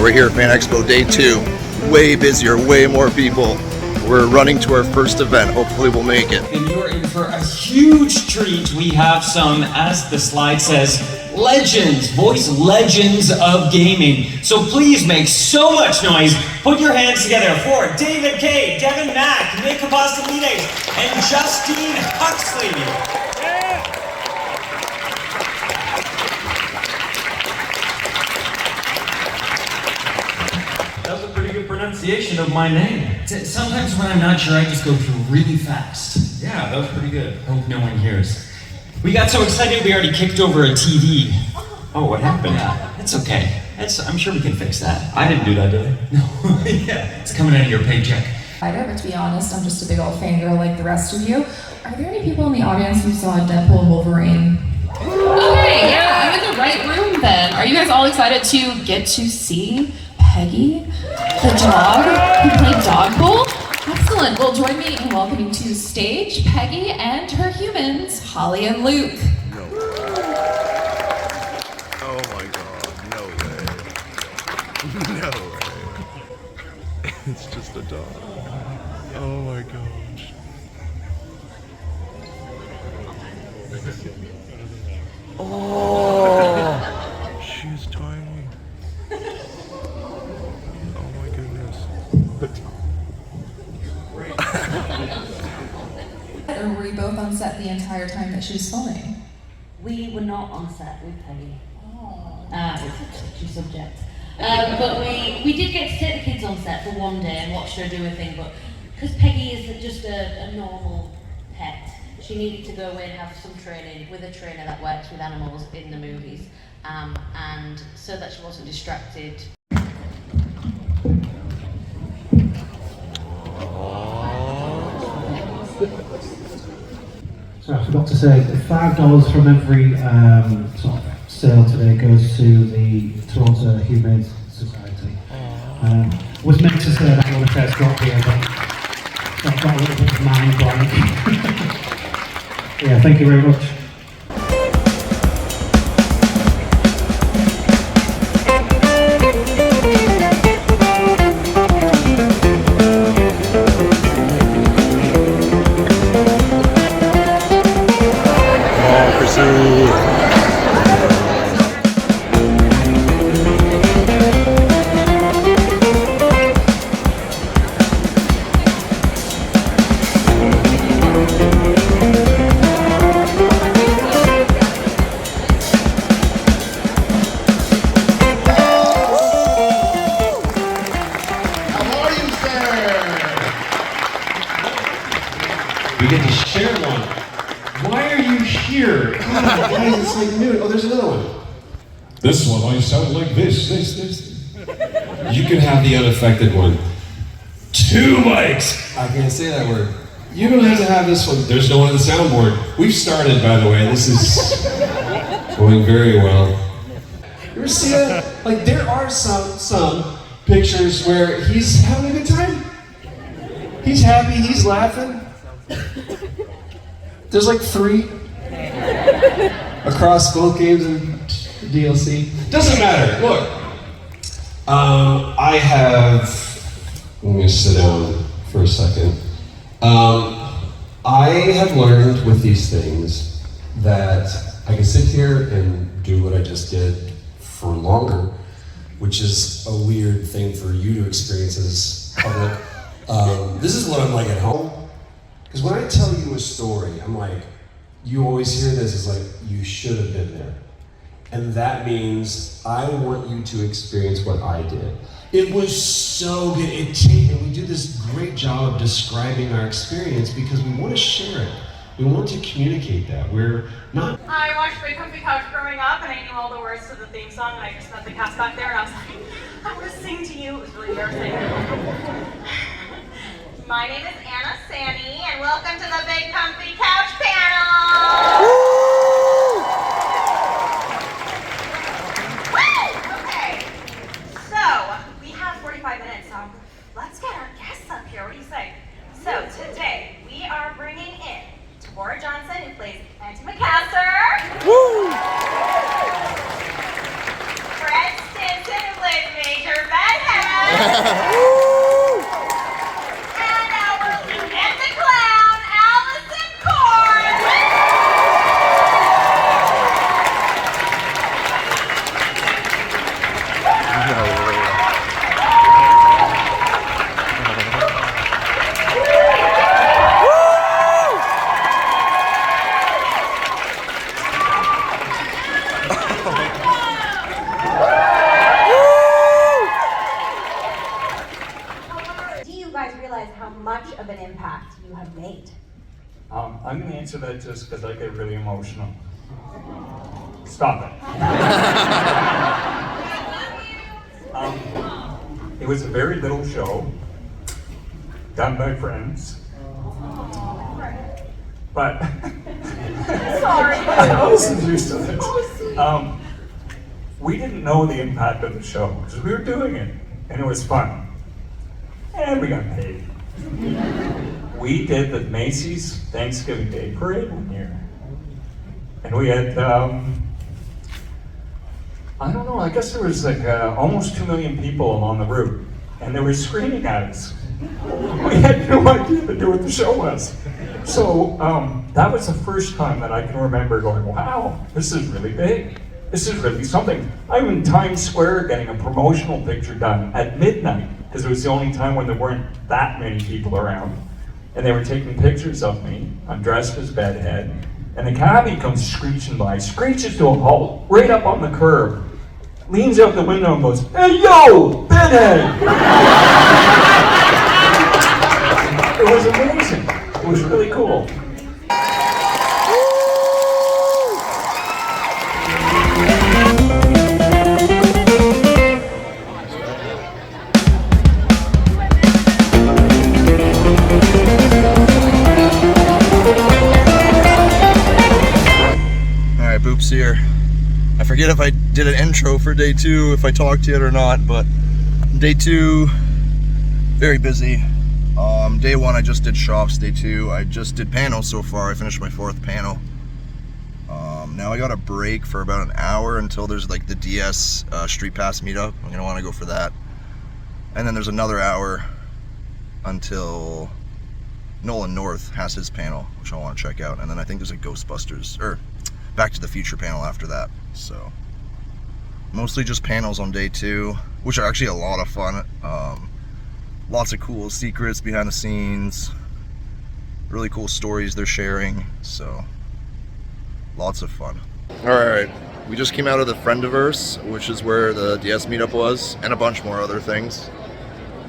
we're here at Fan Expo Day 2. Way busier, way more people. We're running to our first event. Hopefully we'll make it. And you're in for a huge treat. We have some, as the slide says, legends, voice legends of gaming. So please make so much noise. Put your hands together for David K, Devin Mack, Nick Apostolides, and Justine Huxley. That was a pretty good pronunciation of my name. Sometimes when I'm not sure, I just go through really fast. Yeah, that was pretty good. Hope no one hears. We got so excited we already kicked over a TV. Oh, what happened? Yeah, it's okay. I'm sure we can fix that. I didn't do that, did I? No. Yeah, it's coming out of your paycheck. But to be honest, I'm just a big old fangirl like the rest of you. Are there any people in the audience who saw Deadpool and Wolverine? Okay, yeah, I'm in the right room then. Are you guys all excited to get to see Peggy, the dog who played Dogbowl? Excellent. Well, join me in welcoming to the stage Peggy and her humans, Holly and Luke. No way. Oh my god, no way. No way. It's just a dog. Oh my gosh. Oh, she's tiny. Oh my goodness. Or were you both on set the entire time that she was filming? We were not on set with Peggy. It's a touchy subject. But we did get to take the kids on set for one day and watch her do a thing, but because Peggy is just a normal pet, she needed to go away and have some training with a trainer that works with animals in the movies, and so that she wasn't distracted. So I forgot to say, $5 from every sort of sale today goes to the Toronto Humane Society. Was meant to say that when I first got here, but I've got a little bit of mind blank. Yeah, thank you very much. We get to share one. Why are you here? Why is it something new? Oh, there's another one. This one, I sound like this. You can have the unaffected one. 2 mics. I can't say that word. You don't have to have this one. There's no one on the soundboard. We've started, by the way. This is going very well. You ever see that? Like, there are some pictures where he's having a good time. He's happy, he's laughing. There's like 3 across both games and DLC. Doesn't matter. Look, let me sit down for a second. I have learned with these things that I can sit here and do what I just did for longer, which is a weird thing for you to experience as public. This is what I'm like at home. Because when I tell you a story, I'm like, you always hear this as like, you should have been there. And that means I want you to experience what I did. It was so good. And we do this great job of describing our experience because we want to share it. We want to communicate that. We're not. I watched Big Comfy Couch growing up, and I knew all the words to the theme song, and I just met the cast back there, and I was like, I want to sing to you. It was really embarrassing. My name is Anna Sani, and welcome to the Big Comfy Couch panel! Woo! Okay, so we have 45 minutes, so let's get our guests up here. What do you say? So today, we are bringing in Tabora Johnson, who plays Auntie McCaster. Woo! Fred Stinson, who plays Major Beth. our and the clown, Allison Korn. Do you guys realize how much of an impact you have made? I'm going to answer that just because I get really emotional. Stop it. It was a very little show, done by friends. But Sorry. I wasn't used to this. We didn't know the impact of the show because we were doing it, and it was fun, and we got paid. We did the Macy's Thanksgiving Day Parade one year, and we had I don't know, I guess there was like almost 2 million people along the route, and they were screaming at us. We had no idea to do what the show was. So that was the first time that I can remember going, wow, this is really big. This is really something. I'm in Times Square getting a promotional picture done at midnight, because it was the only time when there weren't that many people around. And they were taking pictures of me. I'm dressed as Bedhead. And the cabbie comes screeching by, screeches to a halt, right up on the curb, leans out the window and goes, "Hey yo, Bedhead!" It was amazing. It was really cool. Alright, Boops here. I forget if I did an intro for day 2, if I talked yet or not, but day 2, very busy. Day 1 I just did shops, day 2 I just did panels so far. I finished my 4th panel. Now I got a break for about an hour until there's like the DS Street Pass meetup. I'm gonna want to go for that. And then there's another hour until Nolan North has his panel, which I want to check out. And then I think there's a Ghostbusters, or Back to the Future panel after that. So mostly just panels on day 2, which are actually a lot of fun. Lots of cool secrets behind the scenes, really cool stories they're sharing, so lots of fun. Alright, we just came out of the Friendiverse, which is where the DS meetup was, and a bunch more other things.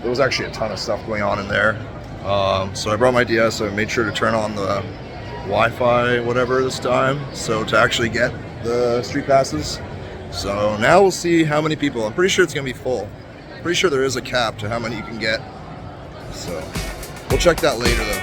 There was actually a ton of stuff going on in there. So I brought my DS, I made sure to turn on the Wi-Fi whatever this time, so to actually get the street passes. So now we'll see how many people. I'm pretty sure it's gonna be full. Pretty sure there is a cap to how many you can get. So we'll check that later though.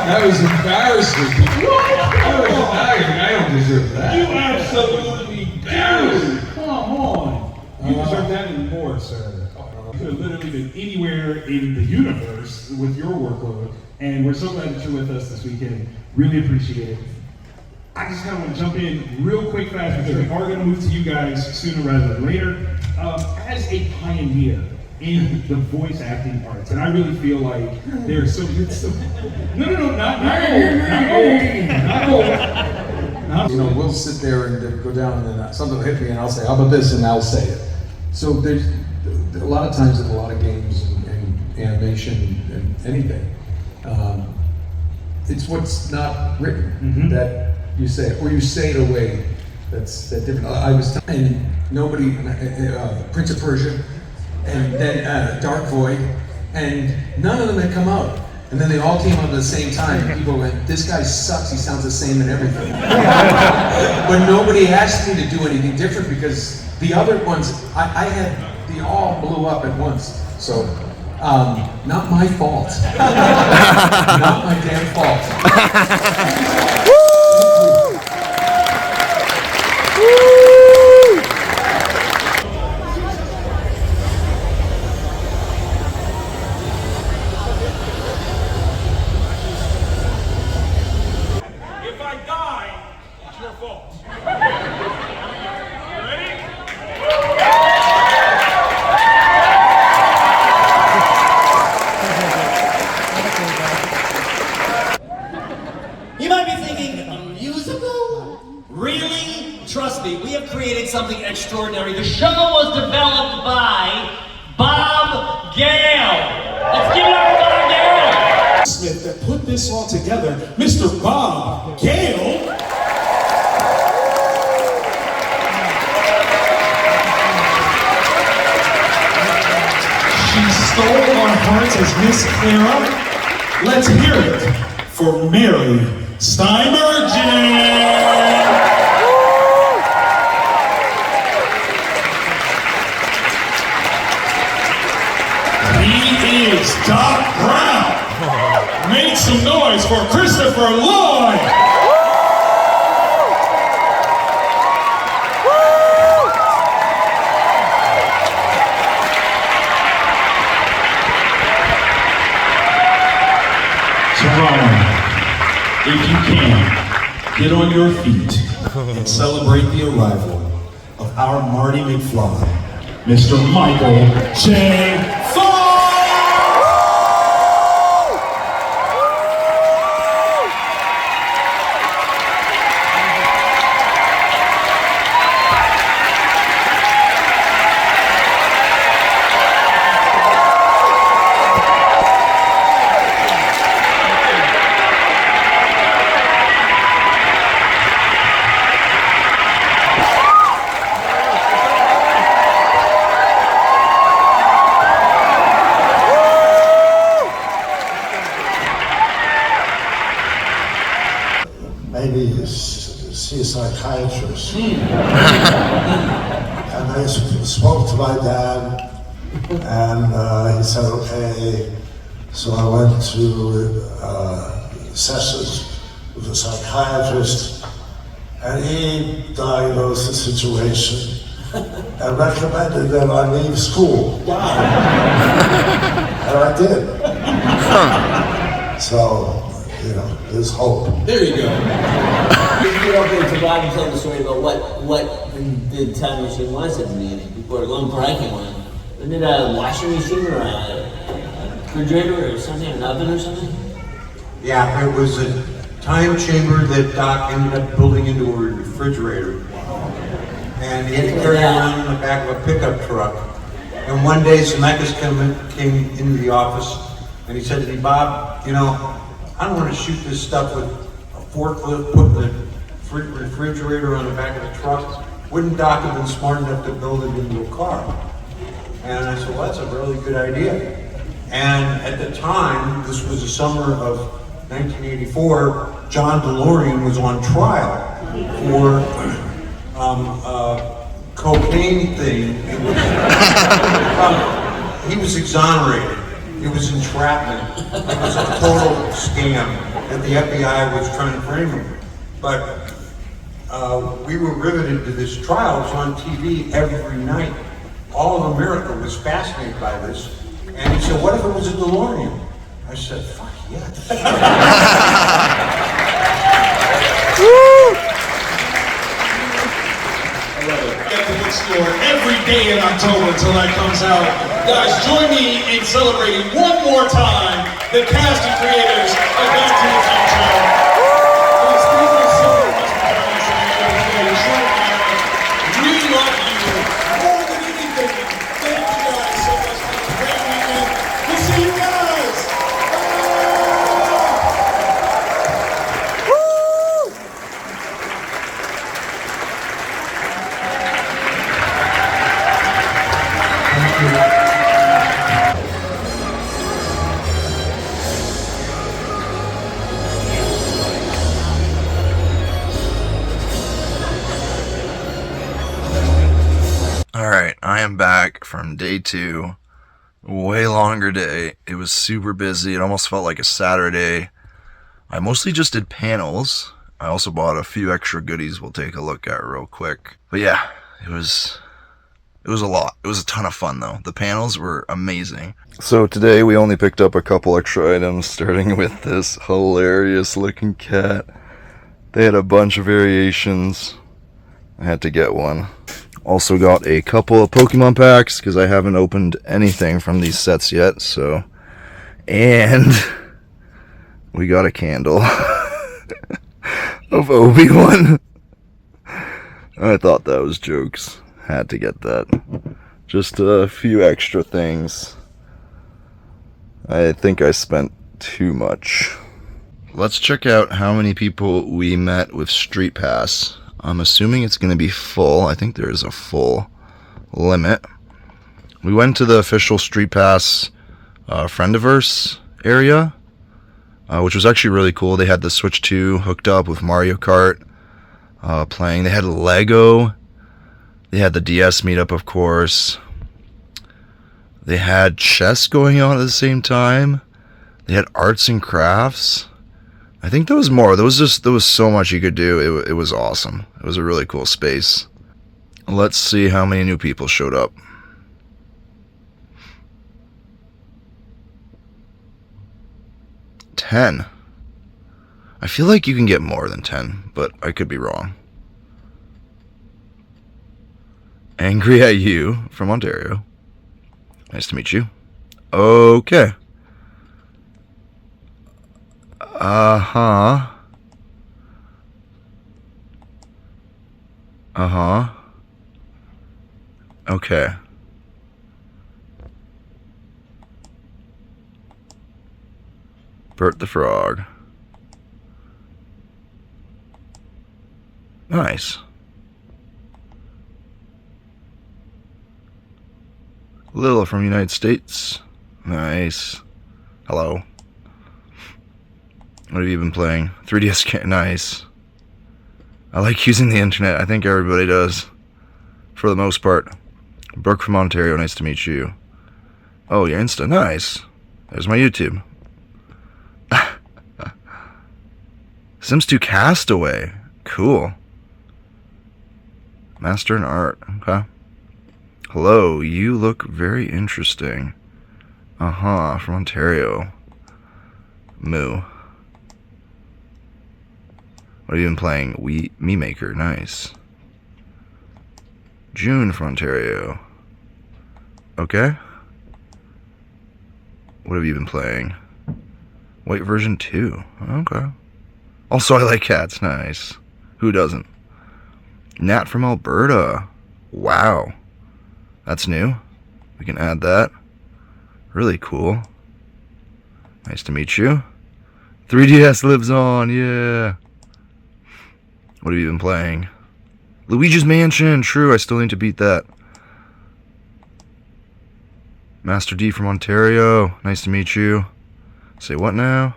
That was embarrassing. I don't deserve that. You absolutely do. Come on. You deserve that and more, sir. You could have literally been anywhere in the universe with your workload, and we're so glad that you're with us this weekend. Really appreciate it. I just kind of want to jump in real quick, fast, because we are going to move to you guys sooner rather than later. As a pioneer in the voice acting arts, and I really feel like there's so not You know, we'll sit there and go down and then something will hit me and I'll say, how about this, and I'll say it. So there's a lot of times in a lot of games and animation and anything, it's what's not written that you say it, or you say it away that's different. I was telling nobody, Prince of Persia, and then Dark Void, and none of them had come out. And then they all came out at the same time, and people went, this guy sucks, he sounds the same in everything. But nobody asked me to do anything different because the other ones, they all blew up at once. So, not my fault. Not my damn fault. If I die, it's your fault. Ready? You might be thinking, a musical? Really? Trust me, we have created something extraordinary. The show was developed by Bob Gale. Let's give it up for Bob Gale. Smith that put this all together, Mr. Bob Gale. She stole our hearts as Miss Clara. Let's hear it for Mary Steimergen. He is Doc Brown. Make some noise for Christopher Lloyd. Toronto, if you can, get on your feet and celebrate the arrival of our Marty McFly, Mr. Michael J. Fox! Maybe see a psychiatrist. And I spoke to my dad, and he said, okay. So I went to sessions with a psychiatrist, and he diagnosed the situation and recommended that I leave school. Wow. And I did. So, you know, there's hope. There you go. You know, to Bob and tell the story about what the time machine was at the beginning, before long before I came on. Wasn't it a washing machine or a refrigerator or something, an oven or something? Yeah, it was a time chamber that Doc ended up building into a refrigerator. And he had to carry it around in the back of a pickup truck. And one day Zemeckis came into the office and he said to me, Bob, you know, I don't want to shoot this stuff with a forklift, put the refrigerator on the back of the truck. Wouldn't Doc have been smart enough to build it into a car? And I said, well, that's a really good idea. And at the time, this was the summer of 1984, John DeLorean was on trial for cocaine thing. He was exonerated. It was entrapment. It was a total scam that the FBI was trying to frame him. But we were riveted to this trial. It was on TV every night. All of America was fascinated by this. And he said, what if it was a DeLorean? I said, fuck yes. At the bookstore every day in October until that comes out. Guys, join me in celebrating one more time the cast and creators of Back to the Future. Guys, thank you so much for joining us today. We love you more than anything. Thank you guys so much for a great weekend. We'll see you guys. Thank you. am back from day 2. Way longer day. It was super busy. It almost felt like a Saturday. I mostly just did panels. I also bought a few extra goodies we'll take a look at real quick. But yeah, it was a lot. It was a ton of fun though. The panels were amazing. So today we only picked up a couple extra items, starting with this hilarious looking cat. They had a bunch of variations. I had to get one. Also got a couple of Pokemon packs because I haven't opened anything from these sets yet, so. And we got a candle of Obi-Wan. I thought that was jokes. Had to get that. Just a few extra things. I think I spent too much. Let's check out how many people we met with Street Pass. I'm assuming it's going to be full. I think there is a full limit. We went to the official Street Pass Friendiverse area, which was actually really cool. They had the Switch 2 hooked up with Mario Kart playing. They had Lego. They had the DS meetup, of course. They had chess going on at the same time. They had arts and crafts. I think there was more. There was so much you could do. It was awesome. It was a really cool space. Let's see how many new people showed up. 10. I feel like you can get more than 10, but I could be wrong. Angry at You from Ontario. Nice to meet you. Okay. Uh-huh. Uh-huh. Okay. Bert the Frog. Nice. Lil from United States. Nice. Hello. What have you been playing? 3DS. Nice. I like using the internet. I think everybody does. For the most part. Brooke from Ontario. Nice to meet you. Oh, you're Insta. Nice. There's my YouTube. Sims 2 Castaway. Cool. Master in Art. Okay. Hello, you look very interesting. Uh-huh, from Ontario. Moo. What have you been playing? Me Maker, nice. June from Ontario. Okay. What have you been playing? White version 2. Okay. Also, I like cats, nice. Who doesn't? Nat from Alberta. Wow. That's new. We can add that. Really cool. Nice to meet you. 3DS lives on, yeah. What have you been playing? Luigi's Mansion, true, I still need to beat that. Master D from Ontario, nice to meet you. Say what now?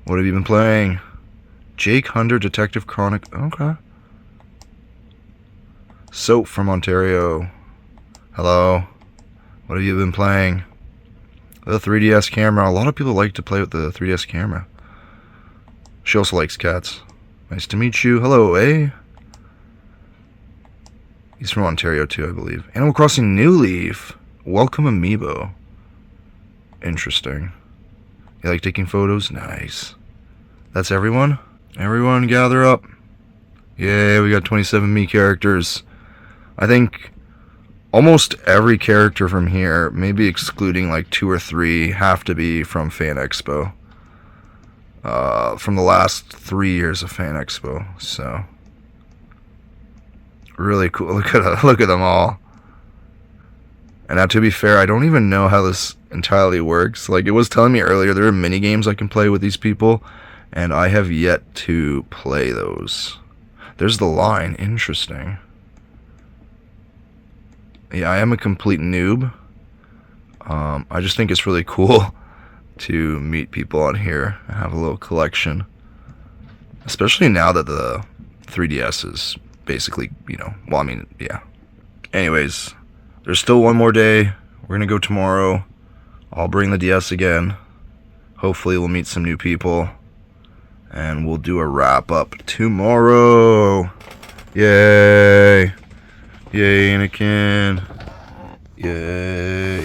What have you been playing? Jake Hunter, Detective Chronic, okay. Soap from Ontario. Hello. What have you been playing? The 3DS camera. A lot of people like to play with the 3DS camera. She also likes cats. Nice to meet you. Hello, eh? He's from Ontario too, I believe. Animal Crossing New Leaf. Welcome Amiibo. Interesting. You like taking photos? Nice. That's everyone? Everyone gather up. Yay, we got 27 me characters. I think almost every character from here, maybe excluding like 2 or 3, have to be from Fan Expo. From the last 3 years of Fan Expo. So really cool. Look at them all. And now, to be fair, I don't even know how this entirely works. Like, it was telling me earlier, there are mini games I can play with these people, and I have yet to play those. There's the line. Interesting. Yeah, I am a complete noob. I just think it's really cool to meet people on here and have a little collection. Especially now that the 3DS is basically, well, I mean, yeah, anyways, there's still one more day. We're gonna go tomorrow. I'll bring the DS again. Hopefully we'll meet some new people. And we'll do a wrap up tomorrow. Yay. Yay, Anakin. Yay.